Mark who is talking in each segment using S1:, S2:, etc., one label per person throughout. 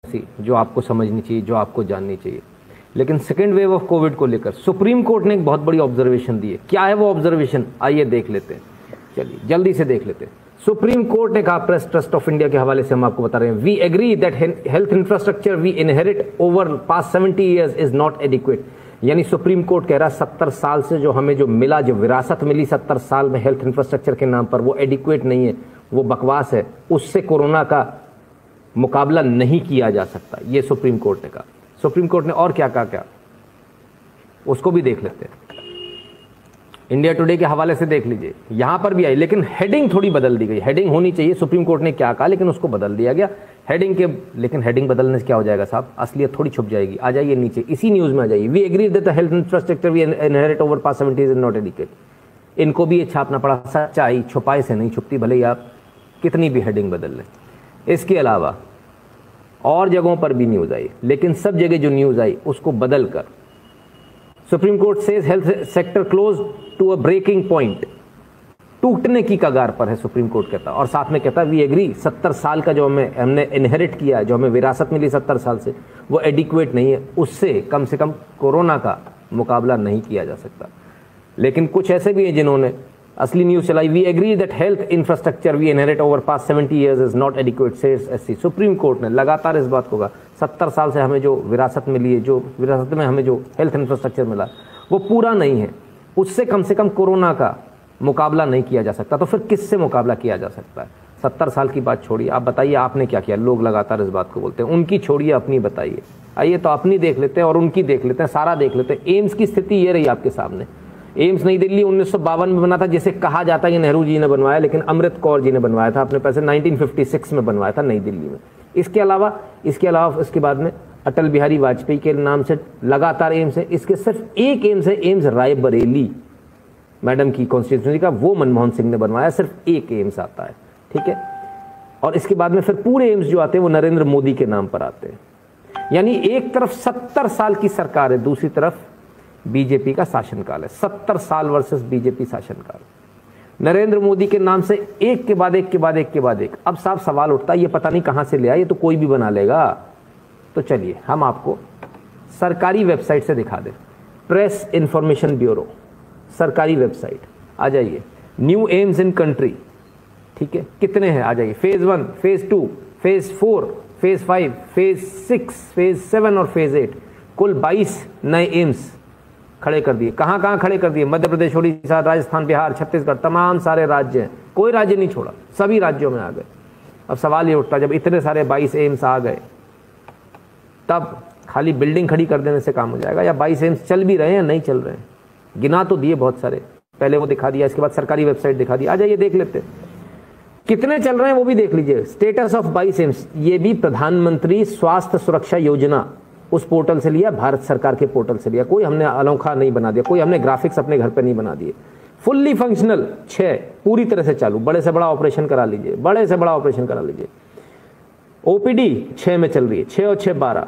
S1: सी जो आपको समझनी चाहिए, जो आपको जाननी चाहिए। लेकिन सेकेंड वेव ऑफ कोविड को लेकर सुप्रीम कोर्ट ने एक बहुत बड़ी ऑब्जर्वेशन दी है। क्या है वो ऑब्जर्वेशन, आइए देख लेते हैं। चलिए जल्दी से देख लेते हैं। सुप्रीम कोर्ट ने कहा, प्रेस ट्रस्ट ऑफ इंडिया के हवाले से हम आपको बता रहे हैं, we agree that health infrastructure we inherit over past 70 years is not adequate. यानी सुप्रीम कोर्ट कह रहा 70 साल से जो हमें जो मिला, जो विरासत मिली 70 साल में हेल्थ इंफ्रास्ट्रक्चर के नाम पर, वो एडिक्वेट नहीं है, वो बकवास है, उससे कोरोना का मुकाबला नहीं किया जा सकता। ये सुप्रीम कोर्ट ने कहा। सुप्रीम कोर्ट ने और क्या कहा, क्या उसको भी देख लेते हैं। इंडिया टुडे के हवाले से देख लीजिए, यहां पर भी आई, लेकिन हेडिंग थोड़ी बदल दी गई। हेडिंग होनी चाहिए, सुप्रीम कोर्ट ने क्या कहा, लेकिन उसको बदल दिया गया हेडिंग के। लेकिन हेडिंग बदलने से क्या हो जाएगा साहब, असलियत थोड़ी छुप जाएगी। आ जाइए नीचे, इसी न्यूज में आ जाइए। We agree that the health infrastructure we inherit over past 70 is not adequate. इनको भी ये छापना पड़ा। सच्चाई छुपाए से नहीं छुपती, भले ही आप कितनी भी हेडिंग बदल लें। इसके अलावा और जगहों पर भी न्यूज आई, लेकिन सब जगह जो न्यूज आई उसको बदल कर सुप्रीम कोर्ट से health sector close to a breaking point, टूटने की कगार पर है सुप्रीम कोर्ट कहता। और साथ में कहता वी एग्री 70 साल का जो हमने इनहेरिट किया, जो हमें विरासत मिली 70 साल से, वो एडिक्वेट नहीं है, उससे कम से कम कोरोना का मुकाबला नहीं किया जा सकता। लेकिन कुछ ऐसे भी हैं जिन्होंने असली न्यूज चलाई। We agree that health infrastructure we inherit over past 70 years is not adequate says SC. Supreme court ने लगातार इस बात को कहा 70 साल से हमें जो विरासत मिली है, जो विरासत में हमें जो हेल्थ इंफ्रास्ट्रक्चर मिला, वो पूरा नहीं है, उससे कम से कम कोरोना का मुकाबला नहीं किया जा सकता। तो फिर किससे मुकाबला किया जा सकता है? 70 साल की बात छोड़िए, आप बताइए आपने क्या किया। लोग लगातार इस बात को बोलते हैं, उनकी छोड़िए, अपनी बताइए। आइए तो अपनी देख लेते हैं और उनकी देख लेते हैं, सारा देख लेते हैं। एम्स की स्थिति ये रही आपके सामने। एम्स नई दिल्ली 1952 में बना था, जिसे कहा जाता है कि नेहरू जी ने बनवाया, लेकिन अमृत कौर जी ने बनवाया था अपने पैसे। 1956 में बनवाया था नई दिल्ली में। इसके अलावा इसके बाद में अटल बिहारी वाजपेयी के नाम से लगातार एम्स है। इसके सिर्फ एक एम्स है, एम्स रायबरेली, मैडम की कॉन्स्टिट्यूंसी का, वो मनमोहन सिंह ने बनवाया। सिर्फ एक एम्स आता है, ठीक है। और इसके बाद में फिर पूरे एम्स जो आते हैं वो नरेंद्र मोदी के नाम पर आते हैं। यानी एक तरफ 70 साल की सरकार है, दूसरी तरफ बीजेपी का शासनकाल है। 70 साल वर्सेस बीजेपी शासनकाल, नरेंद्र मोदी के नाम से एक के बाद एक के बाद एक के बाद एक। अब साफ सवाल उठता है, ये पता नहीं कहां से ले आए, ये तो कोई भी बना लेगा। तो चलिए हम आपको सरकारी वेबसाइट से दिखा दें। प्रेस इंफॉर्मेशन ब्यूरो सरकारी वेबसाइट, आ जाइए। न्यू एम्स इन कंट्री, ठीक है, कितने हैं आ जाइए। Phase 1, phase 2, phase 4, phase 5, phase 6, phase 7 और फेज 8, कुल 22 नए एम्स खड़े कर दिए। कहाँ कहाँ खड़े कर दिए? मध्य प्रदेश, उड़ीसा, राजस्थान, बिहार, छत्तीसगढ़, तमाम सारे राज्य हैं, कोई राज्य नहीं छोड़ा, सभी राज्यों में आ गए। अब सवाल ये उठता, जब इतने सारे 22 एम्स आ गए, तब खाली बिल्डिंग खड़ी कर देने से काम हो जाएगा, या 22 एम्स चल भी रहे हैं, नहीं चल रहे हैं? गिना तो दिए बहुत सारे, पहले वो दिखा दिया, इसके बाद सरकारी वेबसाइट दिखा दी। आ जाइए देख लेते हैं कितने चल रहे हैं, वो भी देख लीजिए। स्टेटस ऑफ 22 एम्स, ये भी प्रधानमंत्री स्वास्थ्य सुरक्षा योजना उस पोर्टल से लिया, भारत सरकार के पोर्टल से लिया। कोई हमने अनोखा नहीं बना दिया, कोई हमने ग्राफिक्स अपने घर पे नहीं बना दिए। फुल्ली फंक्शनल 6, पूरी तरह से चालू, बड़े से बड़ा ऑपरेशन करा लीजिए, बड़े से बड़ा ऑपरेशन करा लीजिए। ओपीडी 6 में चल रही है, 6 और 6 12।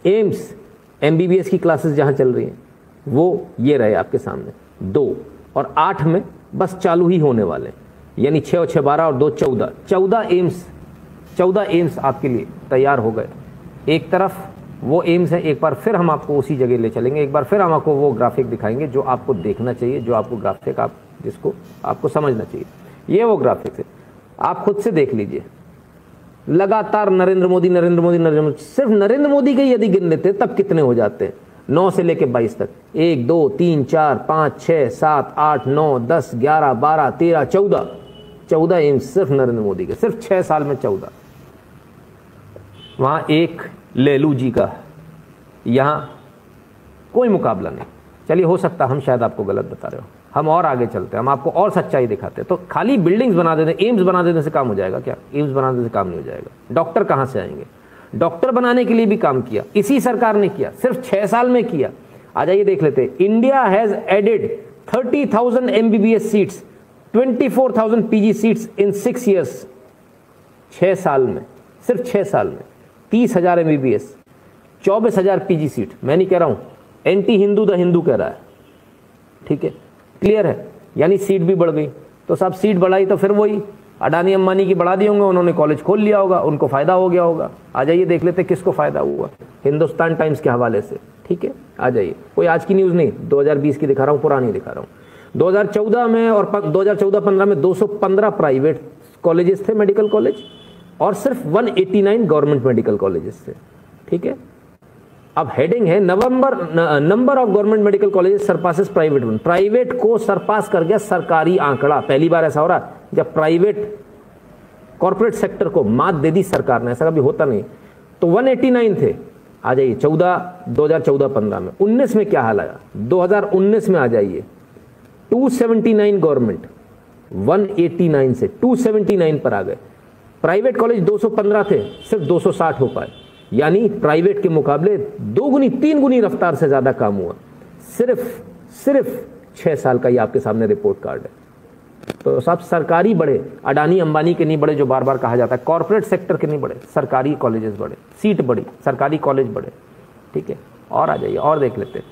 S1: एम्स एमबीबीएस की क्लासेस जहां चल रही हैं वो ये रहे आपके सामने 2, और 8 में बस चालू ही होने वाले, यानी 6 और 6 12 और 2 14। 14 एम्स आपके लिए तैयार हो गए। एक तरफ वो एम्स है, एक बार फिर हम आपको उसी जगह ले चलेंगे, एक बार फिर हम आपको वो ग्राफिक दिखाएंगे जो आपको देखना चाहिए, जो आपको ग्राफिक जिसको आपको समझना चाहिए। ये वो ग्राफिक है, आप खुद से देख लीजिए। लगातार नरेंद्र मोदी, सिर्फ नरेंद्र मोदी के यदि गिन लेते तब कितने हो जाते हैं? 9 से लेके 22 तक, 1 2 3 4 5 6 7 8 9 10 11 12 13 14 एम्स सिर्फ नरेंद्र मोदी के, सिर्फ 6 साल में 14। वहां एक लेलू जी का, यहां कोई मुकाबला नहीं। चलिए हो सकता हम शायद आपको गलत बता रहे हो, हम और आगे चलते हैं, हम आपको और सच्चाई दिखाते हैं। तो खाली बिल्डिंग्स बना देते, एम्स बना देने से काम हो जाएगा क्या? एम्स बना देने से काम नहीं हो जाएगा। डॉक्टर कहां से आएंगे? डॉक्टर बनाने के लिए भी काम किया, इसी सरकार ने किया, सिर्फ 6 साल में किया। आ जाइए देख लेते हैं। India has added 30,000 MBBS seats, 24,000 PG seats in 6 years. 6 साल में, सिर्फ 6 साल में 30,000 एमबीबीएस, 24,000 पीजी सीट। मैं नहीं कह रहा हूं, एंटी हिंदू द हिंदू कह रहा है, ठीक है, क्लियर है। यानी सीट भी बढ़ गई। तो साहब सीट बढ़ाई तो फिर वही अडानी अंबानी की बढ़ा दी होंगे, उन्होंने कॉलेज खोल लिया होगा, उनको फायदा हो गया होगा। आ जाइए देख लेते किसको फायदा हुआ, हिंदुस्तान टाइम्स के हवाले से। ठीक है, आ जाइए, कोई आज की न्यूज़ नहीं, 2020 की दिखा रहा हूँ, पुरानी दिखा रहा हूँ। 2014 में और 2014-15 में 215 प्राइवेट कॉलेजेस थे, मेडिकल कॉलेज, और सिर्फ 189 गवर्नमेंट मेडिकल कॉलेजेस थे। ठीक है, अब हेडिंग है number of government medical colleges surpasses private one. Private को सरपास कर गया सरकारी आंकड़ा। पहली बार ऐसा हो रहा जब प्राइवेट कॉर्पोरेट सेक्टर को मात दे दी सरकार ने, ऐसा कभी होता नहीं। तो 189 थे। आ जाइए 2014-15 में। 19 में क्या हाल आया, 2019 में आ जाइए 279 गवर्नमेंट, 189 से 279 पर आ गए। प्राइवेट कॉलेज 215 थे, सिर्फ 260 हो पाए, यानी प्राइवेट के मुकाबले 2 गुनी 3 गुनी रफ्तार से ज्यादा काम हुआ। सिर्फ 6 साल का ये आपके सामने रिपोर्ट कार्ड है। तो सब सरकारी बढ़े, अडानी अंबानी के नहीं बढ़े, जो बार बार कहा जाता है, कॉर्पोरेट सेक्टर के नहीं बढ़े, सरकारी कॉलेजेस बढ़े, सीट बढ़ी, सरकारी कॉलेज बढ़े। ठीक है, और आ जाइए और देख लेते हैं।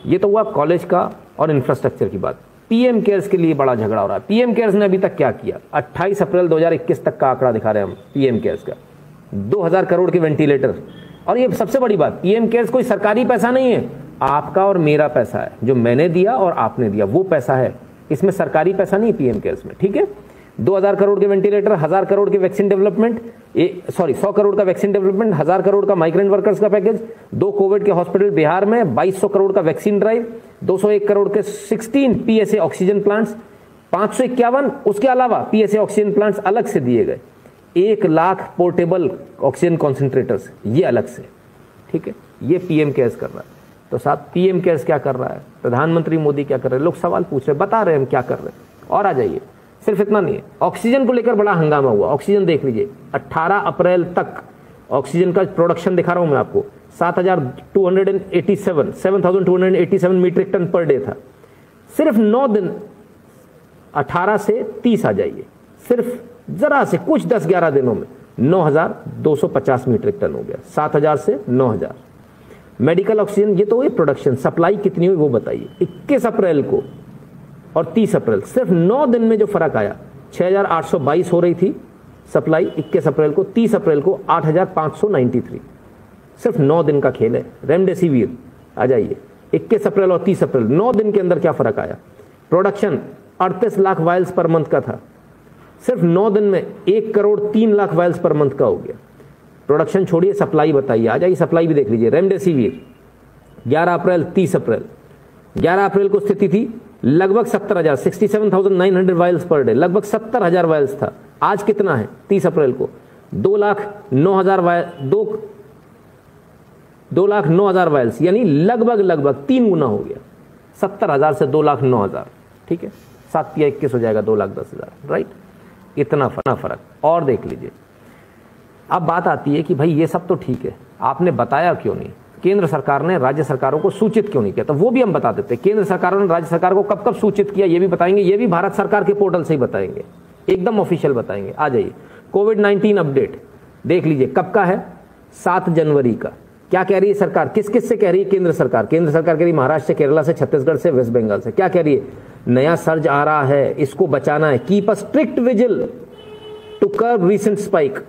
S1: ये तो हुआ कॉलेज का और इंफ्रास्ट्रक्चर की बात। पीएम केयर्स के लिए बड़ा झगड़ा हो रहा है। पीएम केयर्स ने अभी तक क्या किया, 28 अप्रैल 2021 तक का आंकड़ा दिखा रहे हैं हम पीएम केयर्स का, 2000 करोड़ के वेंटिलेटर। और ये सबसे बड़ी बात, पीएम केयर्स कोई सरकारी पैसा नहीं है, आपका और मेरा पैसा है, जो मैंने दिया और आपने दिया वो पैसा है, इसमें सरकारी पैसा नहीं पीएम केयर्स में। ठीक है, 2000 करोड़ के वेंटिलेटर, 1000 करोड़ के वैक्सीन डेवलपमेंट, 100 करोड़ का वैक्सीन डेवलपमेंट, 1000 करोड़ का माइग्रेंट वर्कर्स का पैकेज, 2 कोविड के हॉस्पिटल बिहार में, 2200 करोड़ का वैक्सीन ड्राइव, 201 करोड़ के 16 पीएसए ऑक्सीजन प्लांट्स, 551 उसके अलावा पीएसए ऑक्सीजन प्लांट्स अलग से दिए गए, 1 लाख पोर्टेबल ऑक्सीजन कॉन्सेंट्रेटर्स ये अलग से। ठीक है, ये पीएम केयर्स कर रहा है। तो साहब पीएम केयर्स क्या कर रहा है, प्रधानमंत्री मोदी क्या कर रहे हैं, लोग सवाल पूछ रहे, बता रहे हैं हम क्या कर रहे हैं। और आ जाइए, सिर्फ इतना नहीं है, ऑक्सीजन को लेकर बड़ा हंगामा हुआ। ऑक्सीजन देख लीजिए, 18 अप्रैल तक ऑक्सीजन का प्रोडक्शन दिखा रहा हूं मैं आपको, 7,287 मीट्रिक टन पर डे था। सिर्फ 9 दिन, 18 से 30 आ जाइए, सिर्फ जरा से कुछ 10-11 दिनों में 9,250 मीट्रिक टन हो गया, 7,000 से 9,000। मेडिकल ऑक्सीजन, ये तो हुई प्रोडक्शन, सप्लाई कितनी हुई वो बताइए। 21 अप्रैल को और 30 अप्रैल, सिर्फ 9 दिन में जो फर्क आया, 6,822 हो रही थी सप्लाई 21 अप्रैल को, 30 अप्रैल को 8,593, सिर्फ 9 दिन का खेल है। रेमडेसिविर आ जाइए, 21 अप्रैल और 30 अप्रैल 9 दिन के अंदर क्या फर्क आया, production 38 lakh vials per month का था, सिर्फ 9 दिन में 1 crore 3 lakh vials per month का हो गया। प्रोडक्शन छोड़िए, सप्लाई बताइए, आ जाइए सप्लाई भी देख लीजिए। रेमडेसिविर 11 अप्रैल 30 अप्रैल, 11 अप्रैल को स्थिति थी लगभग 70,000, 67,900 वायल्स पर डे, लगभग 70,000 वायल्स था। आज कितना है 30 अप्रैल को, 2,09,000 वायल्स, यानी लगभग 3 गुना हो गया, 70,000 से 2,09,000। ठीक है, 7 या 21 हो जाएगा, 2,10,000, राइट, इतना फर्क। और देख लीजिए, अब बात आती है कि भाई ये सब तो ठीक है, आपने बताया क्यों नहीं, केंद्र सरकार ने राज्य सरकारों को सूचित क्यों नहीं किया, तो वो भी हम बता देते हैं। केंद्र सरकार ने राज्य सरकार को कब कब सूचित किया ये भी बताएंगे, ये भी भारत सरकार के पोर्टल से ही बताएंगे, एकदम ऑफिशियल बताएंगे। आ जाइए, कोविड-19 अपडेट देख लीजिए, कब का है, 7 जनवरी का। क्या कह रही है सरकार, किस किस से कह रही है केंद्र सरकार कह रही है महाराष्ट्र से, केरला से, छत्तीसगढ़ से, वेस्ट बंगाल से। क्या कह रही है, नया सर्ज आ रहा है, इसको बचाना है, keep a strict vigil to curb recent spike,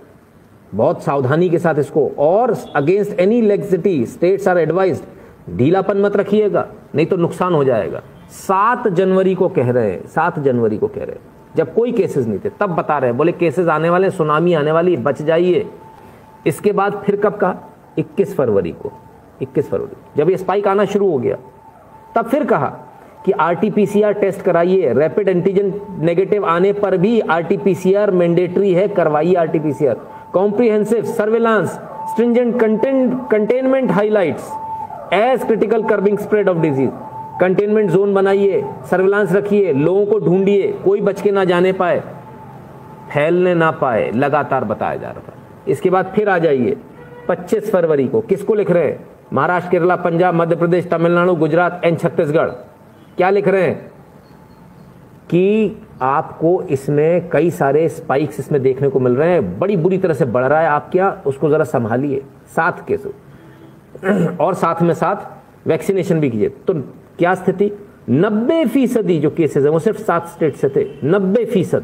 S1: बहुत सावधानी के साथ इसको, और against any laxity states are advised, ढीलापन मत रखिएगा नहीं तो नुकसान हो जाएगा। 7 जनवरी को कह रहे हैं, 7 जनवरी को कह रहे हैं, जब कोई केसेस नहीं थे तब बता रहे हैं, बोले केसेस आने वाले, सुनामी आने वाली, बच जाइए। इसके बाद फिर कब कहा, 21 फरवरी को, 21 फरवरी जब ये स्पाइक आना शुरू हो गया तब फिर कहा कि आरटीपीसीआर टेस्ट कराइए, रैपिड एंटीजन नेगेटिव आने पर भी आरटीपीसीआर मैंडेटरी है, करवाइए RTPCR. Comprehensive surveillance, stringent containment highlights as critical curbing spread of disease, containment zone बनाइए, सर्विलांस रखिए, लोगों को ढूंढिए, कोई बच के ना जाने पाए, फैलने ना पाए, लगातार बताया जा रहा था। इसके बाद फिर आ जाइए 25 फरवरी को, किसको लिख रहे हैं, महाराष्ट्र, केरला, पंजाब, मध्य प्रदेश, तमिलनाडु, गुजरात एंड छत्तीसगढ़। क्या लिख रहे हैं कि आपको इसमें कई सारे स्पाइक्स इसमें देखने को मिल रहे हैं, बड़ी बुरी तरह से बढ़ रहा है, आप क्या उसको जरा संभालिए। 7 केस और साथ में साथ वैक्सीनेशन भी कीजिए। तो क्या स्थिति, 90% जो केसेस है वो सिर्फ 7 स्टेट से थे, 90%।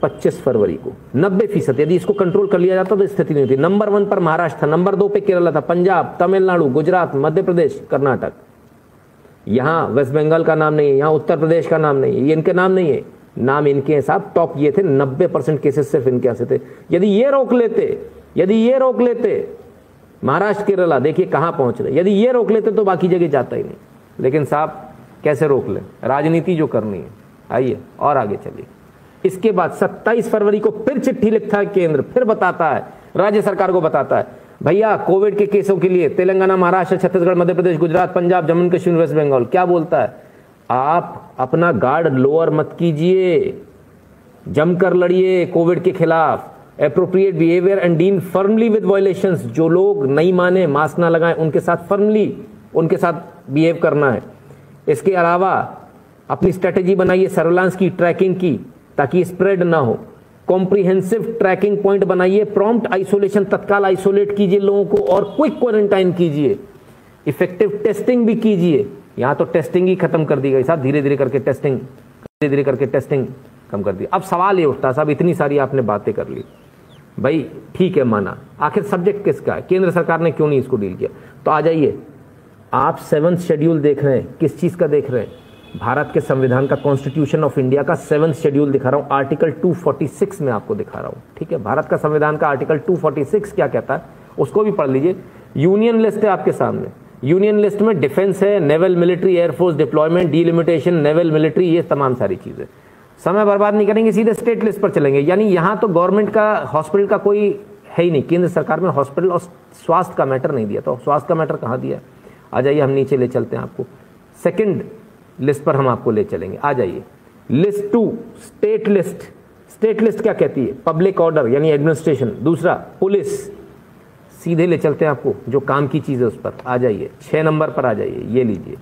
S1: 25 फरवरी को 90%। यदि इसको कंट्रोल कर लिया जाता तो स्थिति नहीं होती। नंबर 1 पर महाराष्ट्र था, नंबर 2 पे केरला था, पंजाब, तमिलनाडु, गुजरात, मध्य प्रदेश, कर्नाटक। यहां वेस्ट बंगाल का नाम नहीं है, यहां उत्तर प्रदेश का नाम नहीं है, ये इनके नाम नहीं है, नाम इनके हैं साहब। टॉप ये थे, 90% केसेस सिर्फ इनके यहां से थे। यदि ये रोक लेते महाराष्ट्र, केरला देखिए कहां पहुंच रहे, यदि ये रोक लेते तो बाकी जगह जाता ही नहीं। लेकिन साहब कैसे रोक लें, राजनीति जो करनी है। आइए और आगे चलिए। इसके बाद 27 फरवरी को फिर चिट्ठी लिखता है केंद्र, फिर बताता है, राज्य सरकार को बताता है, भैया कोविड के केसों के लिए तेलंगाना, महाराष्ट्र, छत्तीसगढ़, मध्य प्रदेश, गुजरात, पंजाब, जम्मू कश्मीर, वेस्ट बंगाल। क्या बोलता है, आप अपना गार्ड लोअर मत कीजिए, जमकर लड़िए कोविड के खिलाफ। Appropriate behaviour and deal firmly with violations. जो लोग नहीं माने, मास्क ना लगाएं, उनके साथ फर्मली उनके साथ बिहेव करना है। इसके अलावा अपनी स्ट्रेटेजी बनाइए सर्विलांस की, ट्रैकिंग की, ताकि स्प्रेड ना हो। कॉम्प्रिहेंसिव ट्रैकिंग पॉइंट बनाइए, प्रॉम्प्ट आइसोलेशन, तत्काल आइसोलेट कीजिए लोगों को और क्विक क्वारंटाइन कीजिए। इफेक्टिव टेस्टिंग भी कीजिए। यहां तो टेस्टिंग ही खत्म कर दी गई साहब, धीरे धीरे करके टेस्टिंग कम कर दी। अब सवाल ये उठता साहब, इतनी सारी आपने बातें कर ली, भाई ठीक है माना, आखिर सब्जेक्ट किसका है, केंद्र सरकार ने क्यों नहीं इसको डील किया। तो आ जाइए, आप 7th शेड्यूल देख रहे हैं, किस चीज का देख रहे हैं, भारत के संविधान का, कॉन्स्टिट्यूशन ऑफ इंडिया का 7th शेड्यूल दिखा रहा हूं, आर्टिकल 246 में आपको दिखा रहा हूं। ठीक है, भारत का संविधान का आर्टिकल 246 क्या कहता है उसको भी पढ़ लीजिए। यूनियन लिस्ट है आपके सामने, यूनियन लिस्ट में डिफेंस है, naval, military, air force, deployment, delimitation, naval, military, ये तमाम सारी चीजें। समय बर्बाद नहीं करेंगे, सीधे स्टेट लिस्ट पर चलेंगे। यानी यहां तो गवर्नमेंट का हॉस्पिटल का कोई है ही नहीं, केंद्र सरकार में हॉस्पिटल और स्वास्थ्य का मैटर नहीं दिया, तो स्वास्थ्य का मैटर कहां दिया। आ जाइए, हम नीचे ले चलते हैं आपको, सेकंड लिस्ट पर हम आपको ले चलेंगे। आ जाइए, list 2 state list. State list क्या कहती है, पब्लिक ऑर्डर यानी एडमिनिस्ट्रेशन। दूसरा पुलिस, सीधे ले चलते हैं आपको, जो काम की चीज है उस पर। आ जाइए 6 नंबर पर, आ जाइए, ये लीजिए,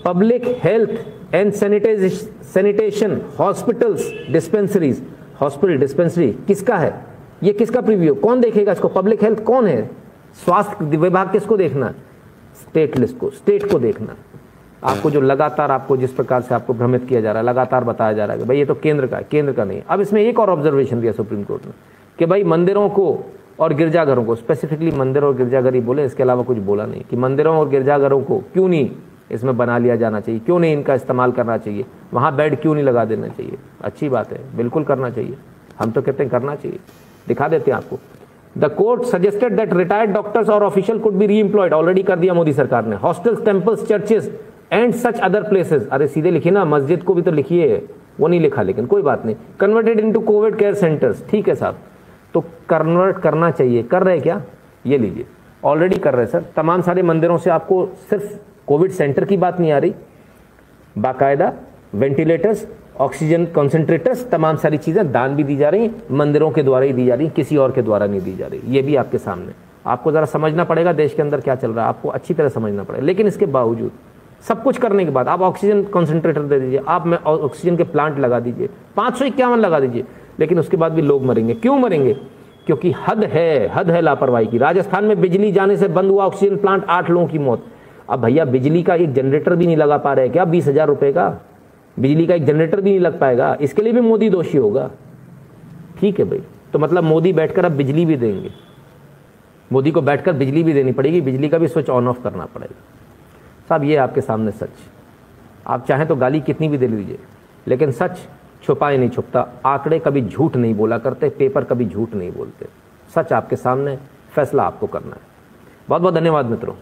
S1: public health and sanitation, hospitals, dispensaries. Hospital, dispensary किसका है, ये किसका प्रीव्यू, कौन देखेगा इसको, पब्लिक हेल्थ कौन है, स्वास्थ्य विभाग किसको देखना है, स्टेट लिस्ट को, स्टेट को देखना। आपको जो लगातार आपको जिस प्रकार से आपको भ्रमित किया जा रहा है, लगातार बताया जा रहा है कि भाई ये तो केंद्र का है, केंद्र का नहीं। अब इसमें एक और ऑब्जर्वेशन दिया सुप्रीम कोर्ट ने कि भाई मंदिरों को और गिरजाघरों को, स्पेसिफिकली मंदिर और गिरजाघर ही बोले, इसके अलावा कुछ बोला नहीं, कि मंदिरों और गिरजाघरों को क्यों नहीं इसमें बना लिया जाना चाहिए, क्यों नहीं इनका इस्तेमाल करना चाहिए, वहां बेड क्यों नहीं लगा देना चाहिए। अच्छी बात है, बिल्कुल करना चाहिए, हम तो कहते हैं करना चाहिए, दिखा देते हैं आपको। The court suggested that retired doctors और ऑफिशियल कुड बी रीएम्प्लॉयड, ऑलरेडी कर दिया मोदी सरकार ने। Hostels, temples, churches and such other places, अरे सीधे लिखिए ना, मस्जिद को भी तो लिखिए, वो नहीं लिखा, लेकिन कोई बात नहीं। Converted into Covid care centres, ठीक है साहब, तो कन्वर्ट करना चाहिए, कर रहे क्या, ये लीजिए, ऑलरेडी कर रहे सर। तमाम सारे मंदिरों से आपको सिर्फ कोविड सेंटर की बात नहीं आ रही, बाकायदा वेंटिलेटर्स, ऑक्सीजन कॉन्सेंट्रेटर्स, तमाम सारी चीजें दान भी दी जा रही, मंदिरों के द्वारा ही दी जा रही, किसी और के द्वारा नहीं दी जा रही। ये भी आपके सामने, आपको जरा समझना पड़ेगा देश के अंदर क्या चल रहा है, आपको अच्छी तरह समझना पड़ेगा। लेकिन इसके बावजूद, सब कुछ करने के बाद, आप ऑक्सीजन कॉन्सेंट्रेटर दे दीजिए, आप में ऑक्सीजन के प्लांट लगा दीजिए, 551 लगा दीजिए, लेकिन उसके बाद भी लोग मरेंगे। क्यों मरेंगे, क्योंकि हद है लापरवाही की। राजस्थान में बिजली जाने से बंद हुआ ऑक्सीजन प्लांट, 8 लोगों की मौत। अब भैया बिजली का एक जनरेटर भी नहीं लगा पा रहे क्या, 20,000 रुपए का बिजली का एक जनरेटर भी नहीं लग पाएगा, इसके लिए भी मोदी दोषी होगा। ठीक है भाई, तो मतलब मोदी बैठकर अब बिजली भी देंगे, मोदी को बैठकर बिजली भी देनी पड़ेगी, बिजली का भी स्विच ऑन ऑफ करना पड़ेगा। साहब ये आपके सामने सच, आप चाहें तो गाली कितनी भी दे लीजिए, लेकिन सच छुपाए नहीं छुपता। आंकड़े कभी झूठ नहीं बोला करते, पेपर कभी झूठ नहीं बोलते। सच आपके सामने, फैसला आपको करना है। बहुत बहुत धन्यवाद मित्रों।